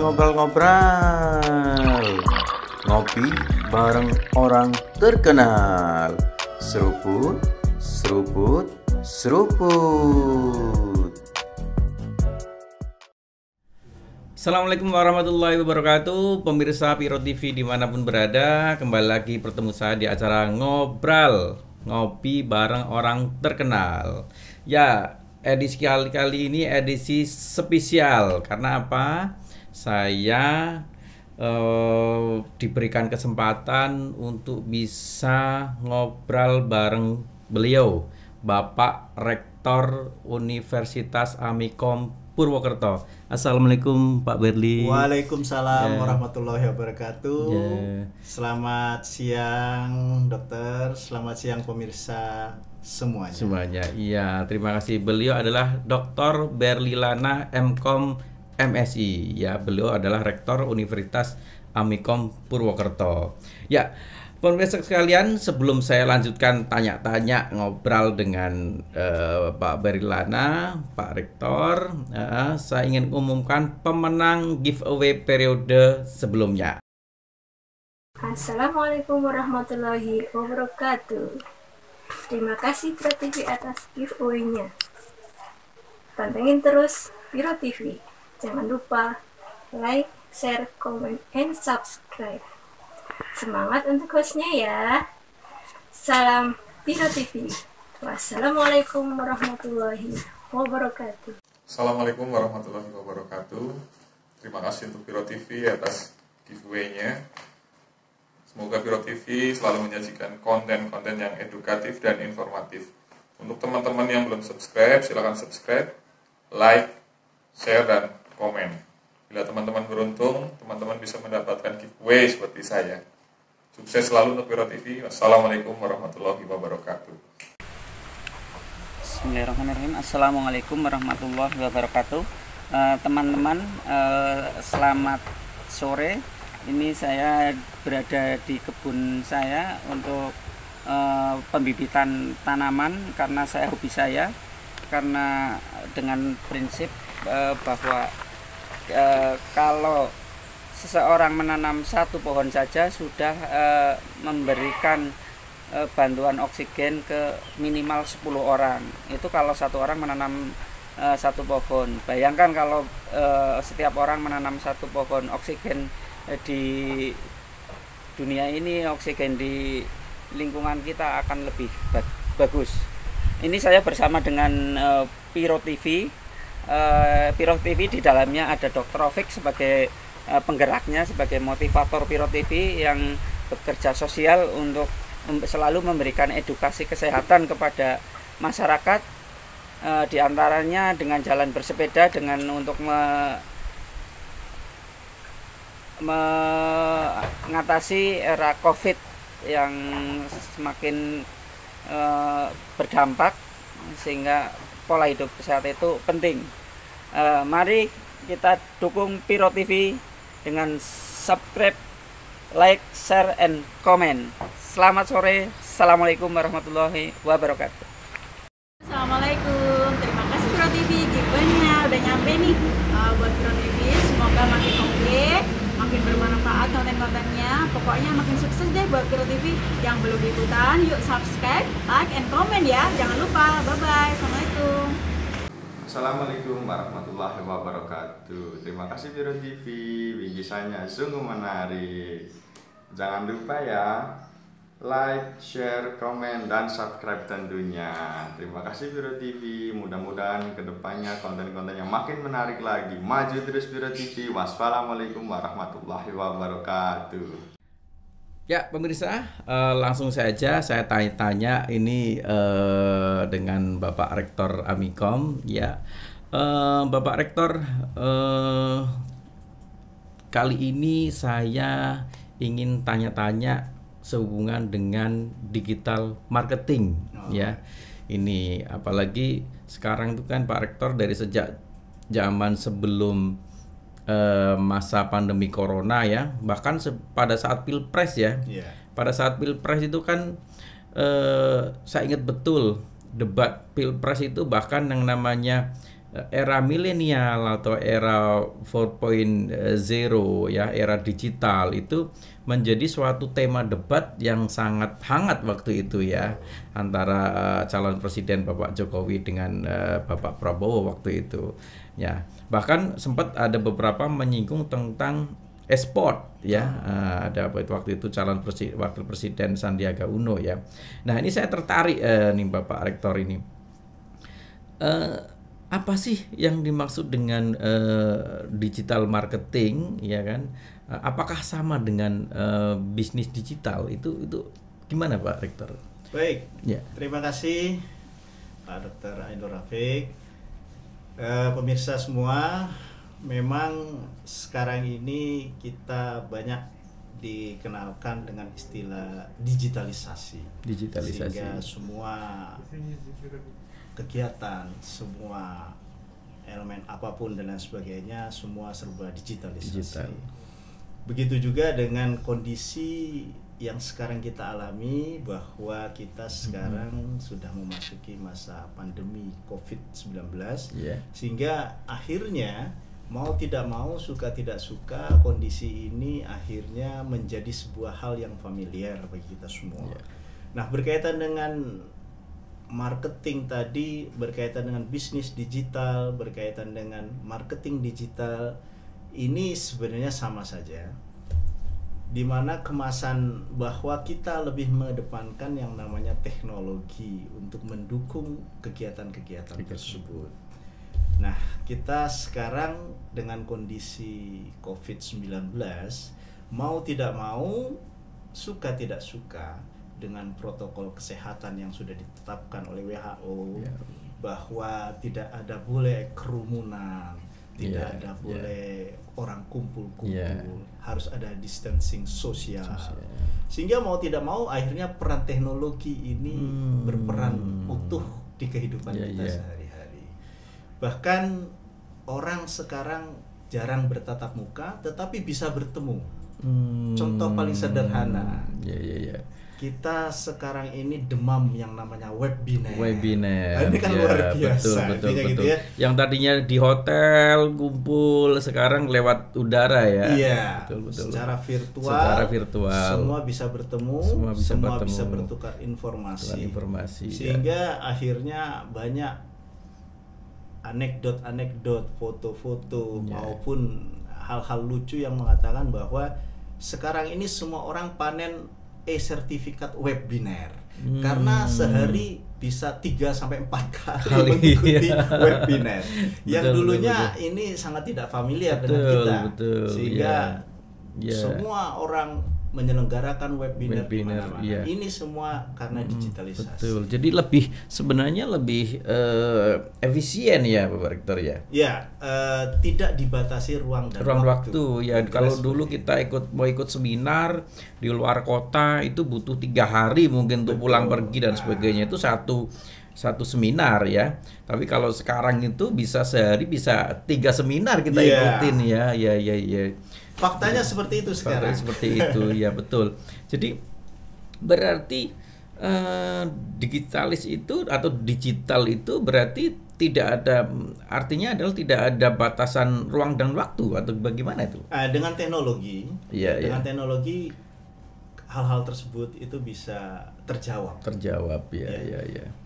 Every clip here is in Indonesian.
ngobrol-ngobrol. Ngopi bareng orang terkenal. Seruput, seruput, seruput. Assalamualaikum warahmatullahi wabarakatuh. Pemirsa Piro TV dimanapun berada, kembali lagi bertemu saya di acara Ngobrol, ngopi bareng orang terkenal. Ya, edisi kali ini edisi spesial. Karena apa? Saya diberikan kesempatan untuk bisa ngobrol bareng beliau, Bapak Rektor Universitas Amikom Purwokerto. Assalamualaikum Pak Berli. Waalaikumsalam warahmatullahi wabarakatuh. Selamat siang dokter, selamat siang pemirsa semuanya. Iya, terima kasih. Beliau adalah Dr. Berlilana MKom MSI. Ya, beliau adalah Rektor Universitas Amikom Purwokerto. Ya, pemirsa sekalian, sebelum saya lanjutkan tanya-tanya ngobrol dengan Pak Berlilana, Pak Rektor, saya ingin umumkan pemenang giveaway periode sebelumnya. Assalamualaikum warahmatullahi wabarakatuh. Terima kasih Piro TV atas giveaway-nya. Pantengin terus Piro TV. Jangan lupa like, share, comment, and subscribe. Semangat untuk hostnya ya. Salam Piro TV. Wassalamualaikum warahmatullahi wabarakatuh. Assalamualaikum warahmatullahi wabarakatuh. Terima kasih untuk Piro TV atas giveaway-nya. Semoga Piro TV selalu menyajikan konten-konten yang edukatif dan informatif. Untuk teman-teman yang belum subscribe, silakan subscribe, like, share, dan komen. Bila teman-teman beruntung, teman-teman bisa mendapatkan giveaway seperti saya. Sukses selalu untuk Piro TV. Wassalamualaikum warahmatullahi wabarakatuh. Bismillahirrahmanirrahim. Assalamualaikum warahmatullahi wabarakatuh. Teman-teman, selamat sore. Ini saya berada di kebun saya untuk pembibitan tanaman karena saya hobi saya. Karena dengan prinsip bahwa kalau seseorang menanam satu pohon saja sudah memberikan bantuan oksigen ke minimal 10 orang. Itu kalau satu orang menanam satu pohon. Bayangkan kalau setiap orang menanam satu pohon, oksigen di dunia ini, oksigen di lingkungan kita akan lebih bagus. Ini saya bersama dengan Piro TV. Piro TV di dalamnya ada Dr. Rafiq sebagai penggeraknya, sebagai motivator Piro TV yang bekerja sosial untuk selalu memberikan edukasi kesehatan kepada masyarakat, diantaranya dengan jalan bersepeda, dengan untuk mengatasi era COVID yang semakin berdampak, sehingga pola hidup sehat itu penting. Mari kita dukung Piro TV dengan subscribe, like, share, and comment. Selamat sore. Assalamualaikum warahmatullahi wabarakatuh. Assalamualaikum. Terima kasih Piro TV, giveaway-nya udah nyampe nih buat Piro TV. Semoga makin oke, makin bermanfaat konten-kontennya. Pokoknya makin sukses deh buat Piro TV. Yang belum ikutan, yuk subscribe, like, and comment ya. Jangan lupa. Bye-bye. Assalamualaikum. Assalamualaikum warahmatullahi wabarakatuh. Terima kasih Piro TV, bingkisannya sungguh menarik. Jangan lupa ya, like, share, komen, dan subscribe tentunya. Terima kasih Piro TV. Mudah-mudahan kedepannya konten-konten yang makin menarik lagi. Maju terus Piro TV. Wassalamualaikum warahmatullahi wabarakatuh. Ya, pemirsa, langsung saja saya tanya-tanya ini dengan Bapak Rektor Amikom. Ya, Bapak Rektor, kali ini saya ingin tanya-tanya sehubungan dengan digital marketing. Ya, ini apalagi sekarang itu kan Pak Rektor dari sejak zaman sebelum masa pandemi corona ya, bahkan pada saat pilpres ya, pada saat pilpres itu kan saya ingat betul debat pilpres itu bahkan yang namanya era milenial atau era 4.0 ya, era digital itu menjadi suatu tema debat yang sangat hangat waktu itu ya, antara calon presiden Bapak Jokowi dengan Bapak Prabowo waktu itu ya. Bahkan sempat ada beberapa menyinggung tentang e-sport ya, ada waktu itu wakil presiden Sandiaga Uno ya. Nah ini saya tertarik nih Bapak Rektor ini, apa sih yang dimaksud dengan digital marketing ya kan? Apakah sama dengan bisnis digital itu gimana Pak Rektor? Baik, ya. Terima kasih Pak Dr. Ainur Rafiq. Pemirsa semua, memang sekarang ini kita banyak dikenalkan dengan istilah digitalisasi. Sehingga semua kegiatan, semua elemen apapun dan lain sebagainya, semua serba digitalisasi. Begitu juga dengan kondisi yang sekarang kita alami, bahwa kita sekarang sudah memasuki masa pandemi COVID-19, sehingga akhirnya mau tidak mau, suka tidak suka, kondisi ini akhirnya menjadi sebuah hal yang familiar bagi kita semua. Nah, berkaitan dengan marketing tadi, berkaitan dengan bisnis digital, berkaitan dengan marketing digital, ini sebenarnya sama saja, di mana kemasan bahwa kita lebih mengedepankan yang namanya teknologi untuk mendukung kegiatan-kegiatan tersebut. Nah, kita sekarang dengan kondisi COVID-19, mau tidak mau, suka tidak suka, dengan protokol kesehatan yang sudah ditetapkan oleh WHO, bahwa tidak ada boleh kerumunan, tidak ada boleh orang kumpul-kumpul, harus ada distancing sosial. Sehingga mau tidak mau akhirnya peran teknologi ini berperan utuh di kehidupan kita sehari-hari. Bahkan orang sekarang jarang bertatap muka tetapi bisa bertemu. Contoh paling sederhana, kita sekarang ini demam yang namanya webinar. Ini kan luar biasa. Betul. Gitu ya. Yang tadinya di hotel kumpul, sekarang lewat udara ya. Iya. Betul. Secara virtual. Semua bisa bertemu. Semua bisa bertukar informasi. Sehingga akhirnya banyak anekdot, foto-foto maupun hal-hal lucu yang mengatakan bahwa sekarang ini semua orang panen sertifikat webinar, karena sehari bisa 3-4 kali mengikuti webinar. Yang dulunya ini sangat tidak familiar dengan kita, sehingga semua orang menyelenggarakan webinar di mana-mana. Ini semua karena digitalisasi. Betul. Jadi sebenarnya lebih efisien ya Bapak Rektor ya. Ya, tidak dibatasi ruang dan waktu. Ya, kalau dulu kita mau ikut seminar di luar kota itu butuh 3 hari mungkin untuk pulang pergi dan sebagainya. Itu satu seminar ya. Tapi kalau sekarang itu bisa sehari bisa 3 seminar kita ikutin ya. Faktanya seperti itu sekarang. Seperti itu ya, betul. Jadi berarti digitalis itu atau digital itu berarti artinya adalah tidak ada batasan ruang dan waktu atau bagaimana itu? Dengan teknologi, teknologi hal-hal tersebut itu bisa terjawab.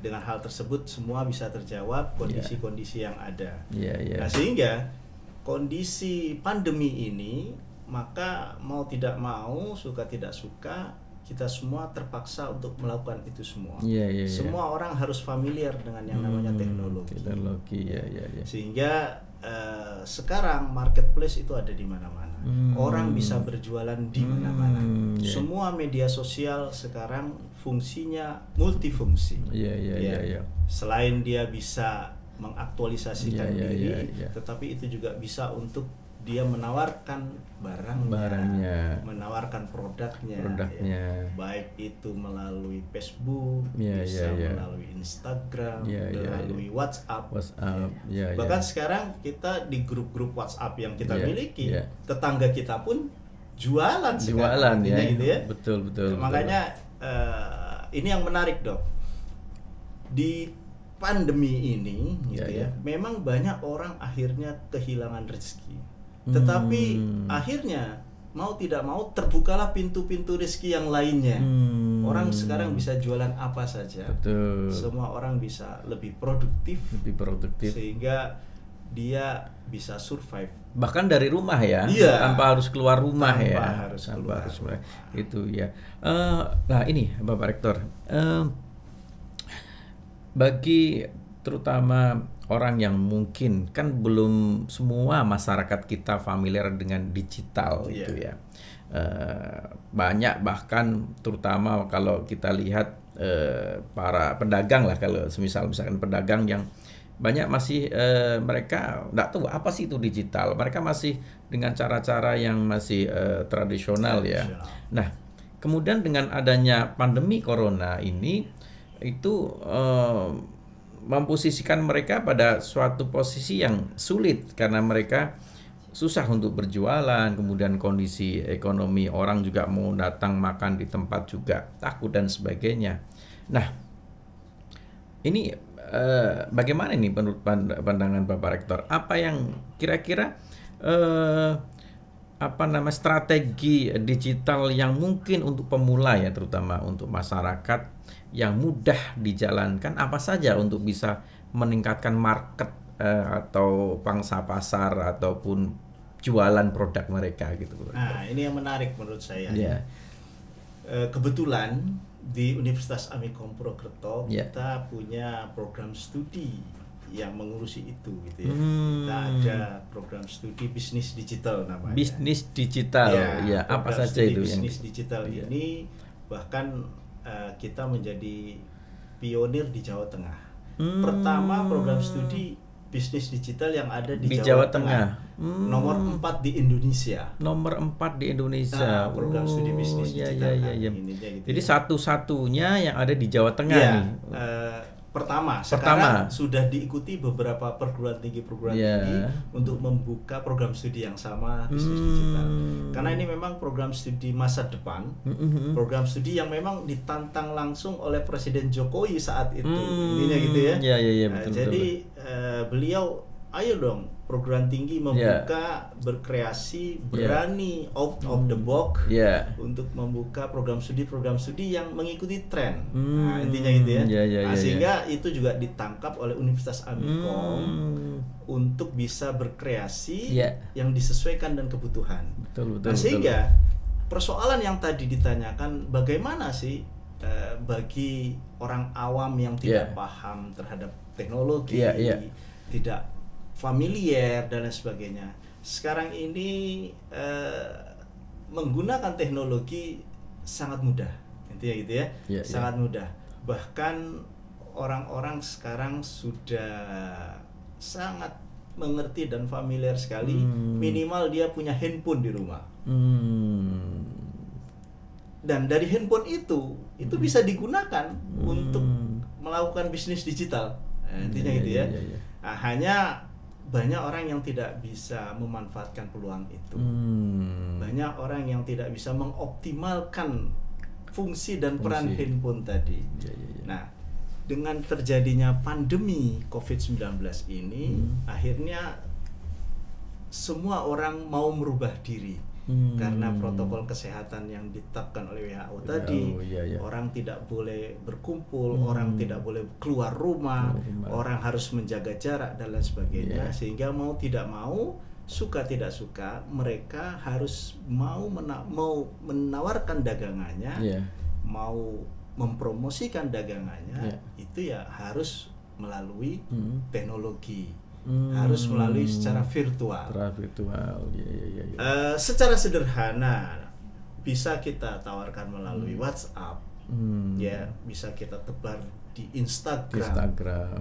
Dengan hal tersebut semua bisa terjawab, kondisi-kondisi yang ada. Nah, sehingga kondisi pandemi ini, maka mau tidak mau, suka tidak suka, kita semua terpaksa untuk melakukan itu semua. Semua orang harus familiar dengan yang namanya teknologi. Sehingga sekarang marketplace itu ada di mana-mana. Orang bisa berjualan di mana-mana. Semua media sosial sekarang fungsinya multifungsi. Selain dia bisa mengaktualisasikan diri, tetapi itu juga bisa untuk dia menawarkan barangnya, menawarkan produknya. Baik itu melalui Facebook, bisa melalui Instagram, melalui WhatsApp. Bahkan sekarang kita di grup-grup WhatsApp yang kita miliki, tetangga kita pun jualan sekarang. Gitu ya. Betul. Makanya ini yang menarik, Dok. Di pandemi ini gitu ya, memang banyak orang akhirnya kehilangan rezeki. Tetapi akhirnya mau tidak mau terbukalah pintu-pintu rezeki yang lainnya. Orang sekarang bisa jualan apa saja. Betul. Semua orang bisa lebih produktif sehingga dia bisa survive. Bahkan dari rumah ya, tanpa harus keluar rumah tanpa harus keluar. Itu ya. Nah ini Bapak Rektor, bagi terutama orang yang mungkin kan belum semua masyarakat kita familiar dengan digital itu ya. Banyak bahkan terutama kalau kita lihat para pedagang lah, kalau misalkan pedagang yang banyak masih mereka nggak tahu apa sih itu digital. Mereka masih dengan cara-cara yang masih tradisional ya. Nah, kemudian dengan adanya pandemi corona ini itu memposisikan mereka pada suatu posisi yang sulit karena mereka susah untuk berjualan, kemudian kondisi ekonomi orang juga mau datang makan di tempat juga takut dan sebagainya. Nah, ini bagaimana ini menurut pandangan Bapak Rektor? Apa yang kira-kira strategi digital yang mungkin untuk pemula ya, terutama untuk masyarakat yang mudah dijalankan apa saja untuk bisa meningkatkan market atau pangsa pasar ataupun jualan produk mereka gitu. Nah, ini yang menarik menurut saya. Kebetulan di Universitas Amikom Purwokerto kita punya program studi yang mengurusi itu gitu ya. Kita ada program studi bisnis digital namanya. Bisnis digital ya, apa saja itu bisnis digital ini bahkan kita menjadi pionir di Jawa Tengah. Pertama program studi bisnis digital yang ada di Jawa Tengah. Nomor 4 di Indonesia. Nomor 4 di Indonesia. Program studi bisnis digital. Gitu. Jadi satu-satunya yang ada di Jawa Tengah nih. Pertama, sekarang sudah diikuti beberapa perguruan tinggi untuk membuka program studi yang sama bisnis digital. Karena ini memang program studi masa depan, program studi yang memang ditantang langsung oleh Presiden Jokowi saat itu, intinya gitu ya. Betul, jadi beliau, ayo dong perguruan tinggi membuka, berkreasi, berani out of the box untuk membuka program studi yang mengikuti tren. Nah, intinya gitu ya. Sehingga itu juga ditangkap oleh Universitas Amikom untuk bisa berkreasi yang disesuaikan dengan kebutuhan. Sehingga persoalan yang tadi ditanyakan, bagaimana sih bagi orang awam yang tidak paham terhadap teknologi, tidak familiar dan lain sebagainya. Sekarang ini menggunakan teknologi sangat mudah, intinya gitu ya, sangat mudah. Bahkan orang-orang sekarang sudah sangat mengerti dan familiar sekali. Minimal dia punya handphone di rumah. Dan dari handphone itu bisa digunakan untuk melakukan bisnis digital. Intinya gitu ya. Nah, hanya banyak orang yang tidak bisa memanfaatkan peluang itu. Banyak orang yang tidak bisa mengoptimalkan fungsi dan peran handphone tadi. Nah, dengan terjadinya pandemi COVID-19 ini, akhirnya semua orang mau merubah diri. Karena protokol kesehatan yang ditetapkan oleh WHO tadi, orang tidak boleh berkumpul, orang tidak boleh keluar rumah, orang harus menjaga jarak dan lain sebagainya. Sehingga mau tidak mau, suka tidak suka, mereka harus mau menawarkan dagangannya, mau mempromosikan dagangannya, itu ya harus melalui teknologi. Harus melalui secara virtual. Secara sederhana bisa kita tawarkan melalui WhatsApp, ya bisa kita tebar di Instagram,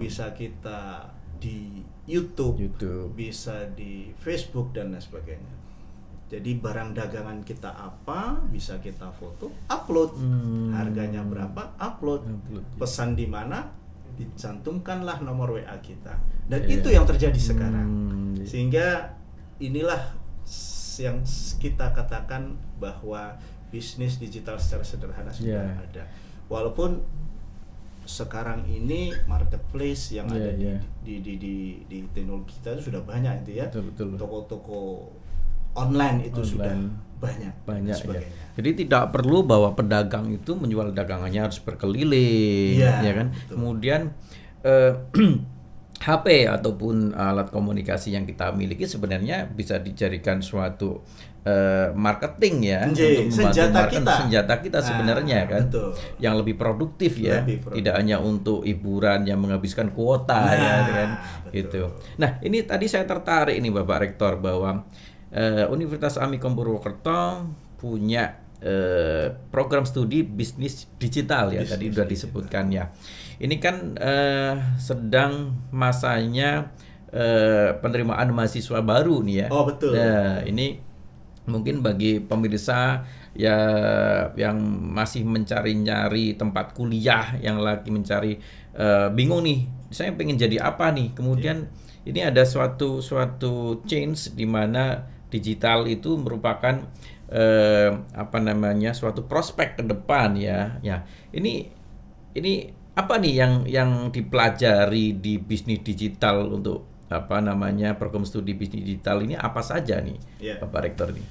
bisa kita di YouTube, bisa di Facebook dan lain sebagainya. Jadi barang dagangan kita apa bisa kita foto, upload, harganya berapa, upload, pesan di mana, dicantumkanlah nomor WA kita. Dan itu yang terjadi sekarang. Sehingga inilah yang kita katakan bahwa bisnis digital secara sederhana sudah ada. Walaupun sekarang ini marketplace yang ada Iya. di teknologi kita itu sudah banyak itu ya. Betul. Toko-toko online itu sudah banyak ya. sebagainya. Jadi tidak perlu bahwa pedagang itu menjual dagangannya harus berkeliling, ya kan? Betul. Kemudian HP ataupun alat komunikasi yang kita miliki sebenarnya bisa dijadikan suatu marketing ya, untuk membantu senjata kita sebenarnya kan, betul. Yang lebih produktif ya, tidak hanya untuk hiburan yang menghabiskan kuota ya kan, gitu. Nah ini tadi saya tertarik ini Bapak Rektor bahwa Universitas Amikom Purwokerto punya program studi bisnis digital ya, tadi sudah disebutkan ya. Ini kan sedang masanya penerimaan mahasiswa baru nih ya. Oh betul. Nah, ini mungkin bagi pemirsa ya yang masih mencari-nyari tempat kuliah, yang lagi mencari bingung nih, saya pengen jadi apa nih. Kemudian ini ada suatu change di mana digital itu merupakan suatu prospek ke depan ya. Ya, ini apa nih yang dipelajari di bisnis digital untuk program studi bisnis digital ini apa saja nih, Bapak Rektor nih?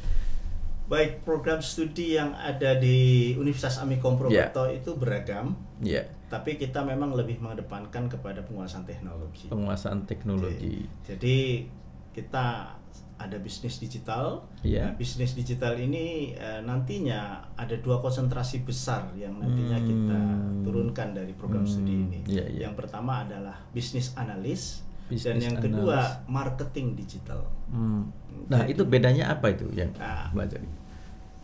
Baik, program studi yang ada di Universitas Amikom Purwokerto itu beragam. Tapi kita memang lebih mengedepankan kepada penguasaan teknologi. Jadi kita ada bisnis digital. Nah, bisnis digital ini nantinya ada 2 konsentrasi besar yang nantinya kita turunkan dari program studi ini. Yang pertama adalah bisnis analis. Dan yang kedua marketing digital. Nah itu bedanya apa itu yang belajar?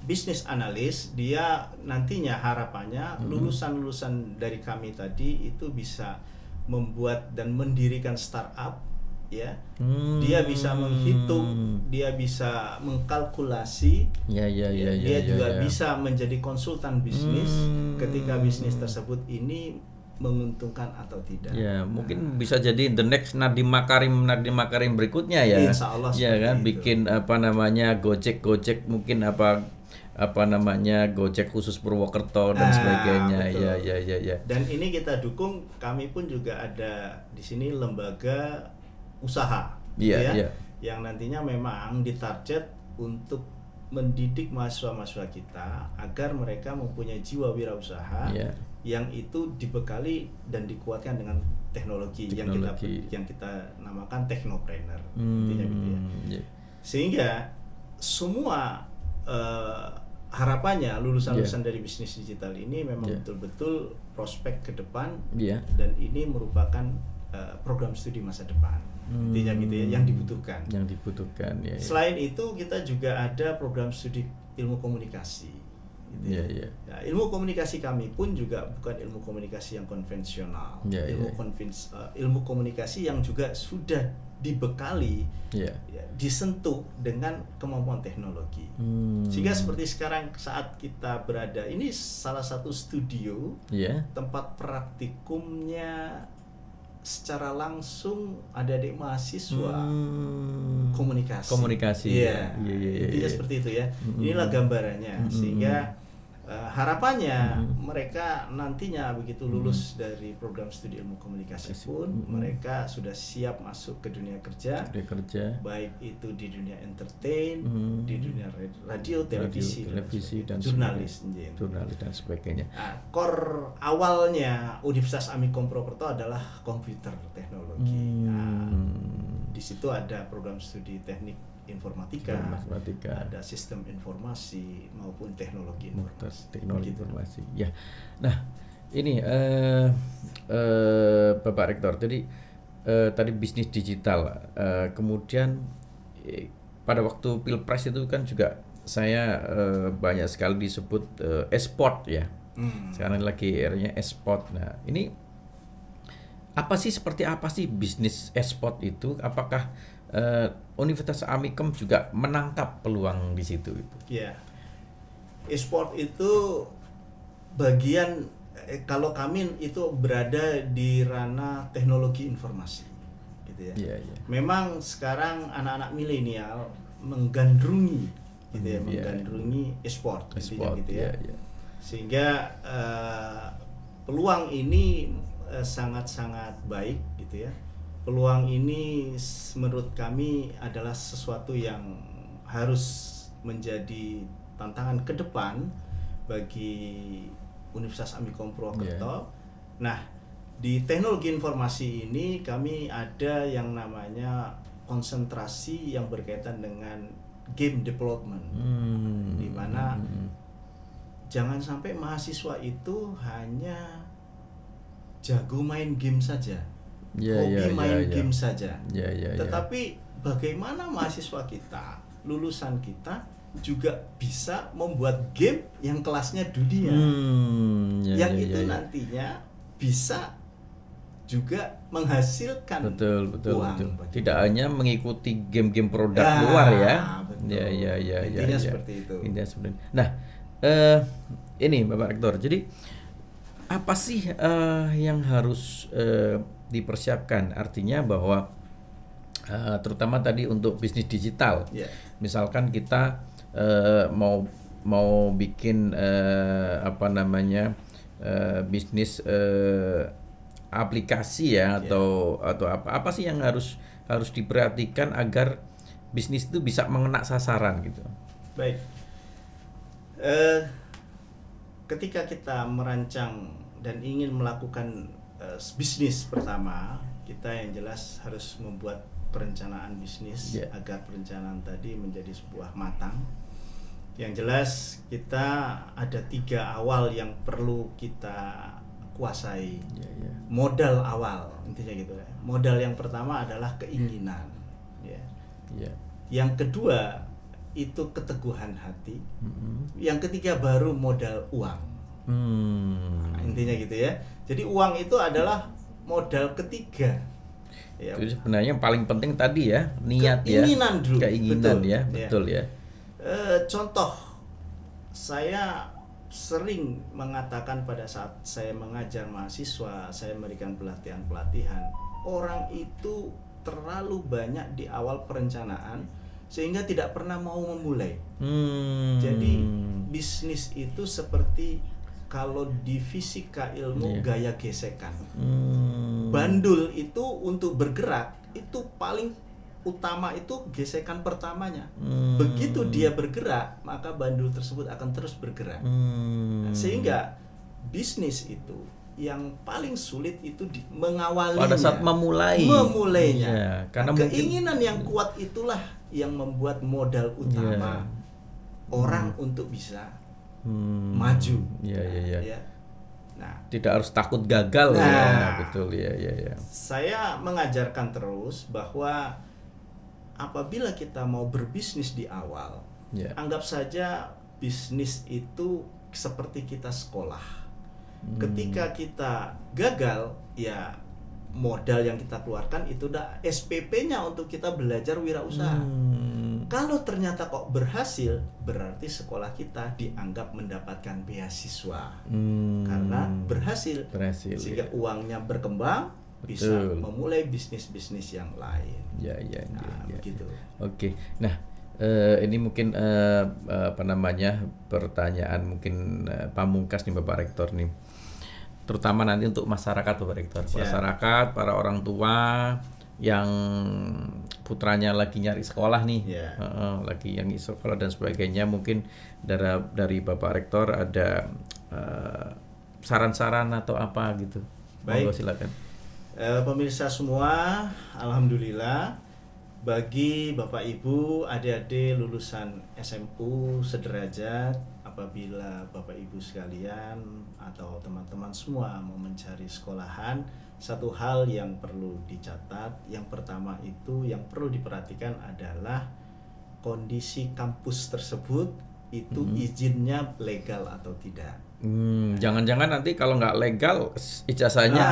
Bisnis analis dia nantinya harapannya lulusan dari kami tadi itu bisa membuat dan mendirikan startup ya. Dia bisa menghitung, dia bisa mengkalkulasi, dia juga bisa menjadi konsultan bisnis ketika bisnis tersebut ini menguntungkan atau tidak. Ya, mungkin bisa jadi the next Nadiem Makarim berikutnya ya. Insya Allah ya kan, itu. bikin Gojek mungkin Gojek khusus Purwokerto dan sebagainya. Ya. Dan ini kita dukung, kami pun juga ada di sini lembaga usaha. Yang nantinya memang ditarget untuk mendidik mahasiswa-mahasiswa kita agar mereka mempunyai jiwa wirausaha yang itu dibekali dan dikuatkan dengan teknologi. yang kita namakan technopreneur. Intinya gitu ya. Sehingga semua harapannya lulusan-lulusan dari bisnis digital ini memang betul-betul prospek ke depan dan ini merupakan program studi masa depan. Intinya gitu ya, yang dibutuhkan. Ya. Selain itu kita juga ada program studi ilmu komunikasi. Gitu ya. Nah, ilmu komunikasi kami pun juga bukan ilmu komunikasi yang konvensional. Ilmu komunikasi yang juga sudah dibekali, disentuh dengan kemampuan teknologi. Sehingga seperti sekarang saat kita berada, ini salah satu studio tempat praktikumnya secara langsung adik-adik mahasiswa komunikasi. Intinya seperti itu ya. Inilah gambarannya. Sehingga harapannya mereka nantinya begitu lulus dari program studi ilmu komunikasi pun mereka sudah siap masuk ke dunia kerja. Baik itu di dunia entertain, di dunia radio, televisi dan jurnalis dan sebagainya. Nah, core awalnya Universitas Amikom Purwokerto adalah komputer teknologi. Nah, di situ ada program studi teknik informatika, ada sistem informasi maupun teknologi informasi. Ya, nah ini Bapak Rektor, jadi tadi bisnis digital, kemudian pada waktu Pilpres itu kan juga saya banyak sekali disebut e-sport ya. Sekarang lagi eranya e-sport. Nah ini seperti apa sih bisnis e-sport itu? Apakah Universitas Amikom juga menangkap peluang di situ itu? Ya, e-sport itu bagian kalau kami itu berada di ranah teknologi informasi, gitu ya. Memang sekarang anak-anak milenial menggandrungi, gitu menggandrungi e-sport, gitu ya. Sehingga peluang ini sangat-sangat baik gitu ya. Peluang ini menurut kami adalah sesuatu yang harus menjadi tantangan ke depan bagi Universitas Amikom Purwokerto. Nah, di teknologi informasi ini kami ada yang namanya konsentrasi yang berkaitan dengan game development, di mana jangan sampai mahasiswa itu hanya jago main game saja, hobi main game saja. Tetapi bagaimana mahasiswa kita, lulusan kita juga bisa membuat game yang kelasnya dunia, yang itu nantinya bisa juga menghasilkan uang. Tidak hanya mengikuti game-game produk luar ya. Intinya seperti itu. Nah, ini Bapak Rektor. Jadi apa sih yang harus dipersiapkan? Artinya bahwa terutama tadi untuk bisnis digital. Misalkan kita mau bikin bisnis aplikasi ya, atau apa sih yang harus diperhatikan agar bisnis itu bisa mengena sasaran gitu. Baik. Ketika kita merancang dan ingin melakukan bisnis pertama, kita yang jelas harus membuat perencanaan bisnis agar perencanaan tadi menjadi sebuah matang. Yang jelas kita ada 3 awal yang perlu kita kuasai. Modal awal intinya gitu ya. Modal yang pertama adalah keinginan, yang kedua itu keteguhan hati, yang ketiga baru modal uang. Nah, intinya gitu ya. Jadi uang itu adalah modal ketiga. Jadi sebenarnya yang paling penting tadi ya, niat, keinginan dulu. Keinginan betul ya. Contoh, saya sering mengatakan pada saat saya mengajar mahasiswa, saya memberikan pelatihan, orang itu terlalu banyak di awal perencanaan sehingga tidak pernah mau memulai. Jadi bisnis itu seperti kalau di fisika ilmu gaya gesekan. Bandul itu untuk bergerak itu paling utama itu gesekan pertamanya. Begitu dia bergerak, maka bandul tersebut akan terus bergerak. Sehingga bisnis itu yang paling sulit itu mengawalinya. Pada saat memulainya. Karena keinginan yang kuat itulah yang membuat modal utama orang untuk bisa maju. Nah, tidak harus takut gagal betul ya. Saya mengajarkan terus bahwa apabila kita mau berbisnis di awal, anggap saja bisnis itu seperti kita sekolah. Ketika kita gagal, ya modal yang kita keluarkan itu udah SPP-nya untuk kita belajar wirausaha. Kalau ternyata kok berhasil, berarti sekolah kita dianggap mendapatkan beasiswa karena berhasil. Sehingga uangnya berkembang, bisa memulai bisnis-bisnis yang lain. Begitu. Oke. Nah, ini mungkin pertanyaan mungkin pamungkas nih Bapak Rektor nih. Terutama nanti untuk masyarakat Bapak Rektor. Masyarakat, para orang tua yang putranya lagi nyari sekolah nih, lagi yang sekolah dan sebagainya, mungkin dari Bapak Rektor ada saran-saran atau apa gitu. Baik. Monggo silakan. Pemirsa semua, alhamdulillah bagi Bapak Ibu, adik-adik lulusan SMU sederajat, apabila Bapak Ibu sekalian atau teman-teman semua mau mencari sekolahan, satu hal yang perlu dicatat, yang pertama itu yang perlu diperhatikan adalah kondisi kampus tersebut itu izinnya legal atau tidak. Jangan-jangan nanti kalau nggak legal ijazahnya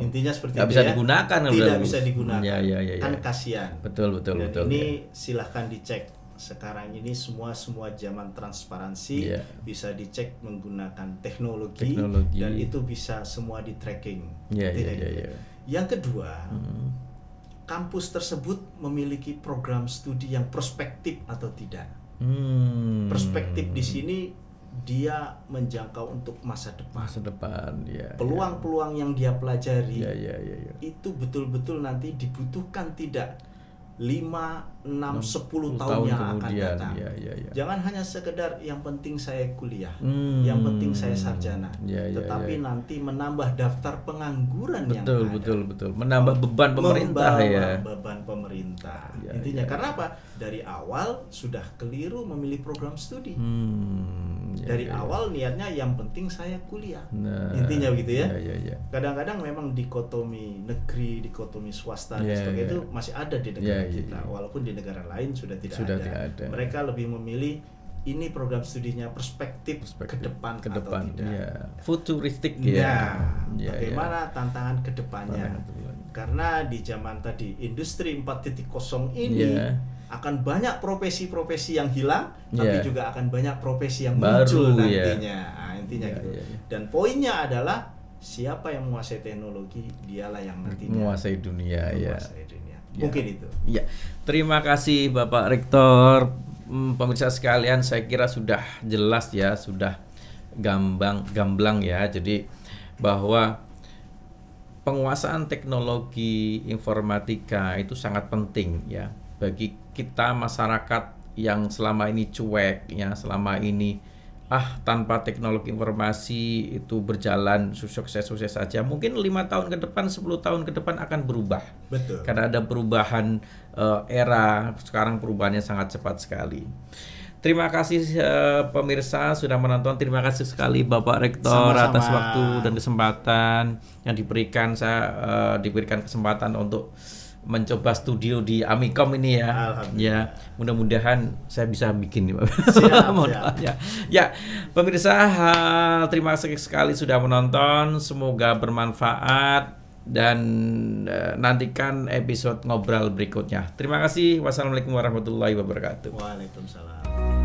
intinya seperti nggak bisa digunakan, tidak bisa digunakan, ya. Kan kasihan. Betul. Ini silahkan dicek. Sekarang ini semua zaman transparansi, bisa dicek menggunakan teknologi. Dan itu bisa semua di tracking. Yang kedua, kampus tersebut memiliki program studi yang prospektif atau tidak. Perspektif di sini dia menjangkau untuk masa depan. Masa depan, ya. Peluang-peluang yang dia pelajari ya. itu betul-betul nanti dibutuhkan tidak 5, 6, 10 tahun yang akan kemudian. datang. Ya. Jangan hanya sekedar yang penting saya kuliah, yang penting saya sarjana, tetapi nanti menambah daftar pengangguran yang ada. Betul. Menambah beban pemerintah beban pemerintah. Intinya karena apa? Dari awal sudah keliru memilih program studi. Dari awal niatnya yang penting saya kuliah. Intinya begitu ya. Kadang-kadang memang dikotomi negeri, dikotomi swasta dan sebagainya itu masih ada di negara kita. Walaupun di negara lain sudah tidak ada. Mereka lebih memilih ini program studinya perspektif ke depan atau tidak. Futuristik bagaimana tantangan ke depannya. Karena di zaman tadi industri 4.0 ini akan banyak profesi-profesi yang hilang, tapi juga akan banyak profesi yang muncul nantinya. Intinya gitu. Dan poinnya adalah siapa yang menguasai teknologi, dialah yang nantinya menguasai dunia. Mungkin itu. Ya. Terima kasih Bapak Rektor. Pemirsa sekalian, saya kira sudah jelas ya, sudah gamblang ya. Jadi bahwa penguasaan teknologi informatika itu sangat penting ya bagi kita masyarakat yang selama ini cuek ya, selama ini tanpa teknologi informasi itu berjalan sukses-sukses saja. Mungkin 5 tahun ke depan, 10 tahun ke depan akan berubah. Betul. Karena ada perubahan era, sekarang perubahannya sangat cepat sekali. Terima kasih pemirsa sudah menonton. Terima kasih sekali Bapak Rektor atas waktu dan kesempatan yang diberikan. Saya diberikan kesempatan untuk mencoba studio di Amikom ini ya. Ya, mudah-mudahan saya bisa bikin nih, Pak. Siap. Ya, pemirsa, terima kasih sekali sudah menonton. Semoga bermanfaat dan nantikan episode ngobrol berikutnya. Terima kasih. Wassalamualaikum warahmatullahi wabarakatuh. Waalaikumsalam.